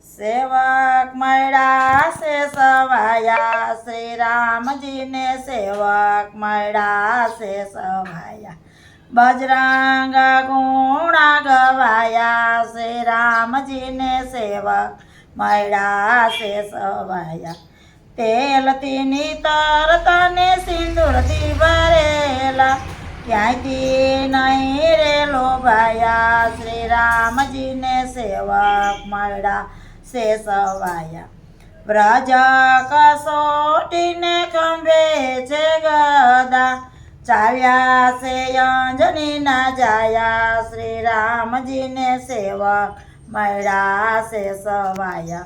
सेवक મળ્યા છે સવાયા શ્રી રામજીને સેવક મળ્યા છે સવાયા બજરંગ ગુણા ગવાયા શ્રી રામજીને સેવક મળ્યા છે સવાયા તેલથી નીતર તને સિંદૂરથી ભરેલા ક્યાંયથી નહીં રે લોભાયા શ્રી રામજીને સેવક મળ્યા से सवाया ब्रज कसोटीने खंभे छे गदा चाव्या से अंजनी ना जाया श्री रामजी ने सेवक મળ્યા से सवाया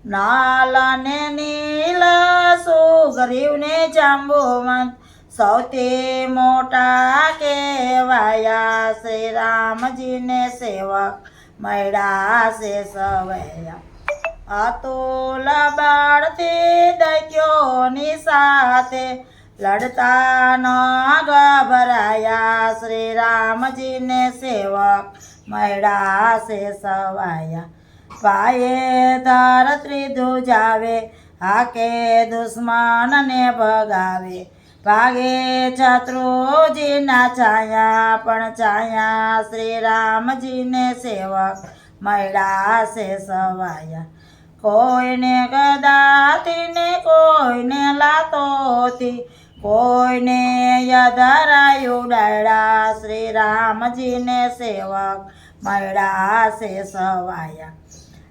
नाल ने नील सुग्रीव ने जांबुवंत सौथी मोटा केवाया श्री रामजी ने सेवक મળ્યા से सवाया अतुल बाळथी दैत्योनी साथे लड़ता न घबराया श्री रामजी ने सेवक મળ્યા से सवाया पाये धरती धुजावे हाके दुश्मन ने भगावे भागे शत्रुजी ना छाया पण छाया श्री रामजी ने सेवक મળ્યા से सवाया कोईने गदाती ने कोईने लातोती कोईने यदराय उडाड्या श्री रामजी ने सेवक મળ્યા से सवाया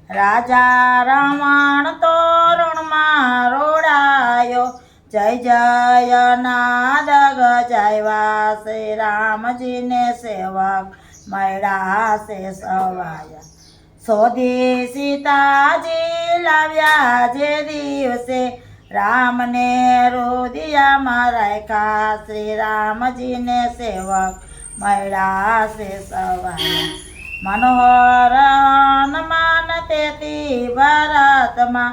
राजा रावण तो रणमा रोडायो जय जय नाद गजाव्या श्री रामजी ने सेवक મળ્યા से सवाया सोधी सीताजी लाव्या जे दिवसे राम ने रुदिया राख्या श्री रामजी ने सेवक મળ્યા से सवाया मनोहर हनुमान तेती भरतमा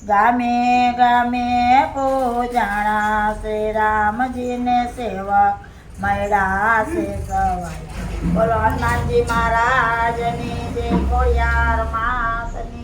गामे गामे पूजाणा श्री रामजी ने सेवक મળ્યા से सवाया बोलो हनुमानजी महाराज ની જય ખોડિયાર માતની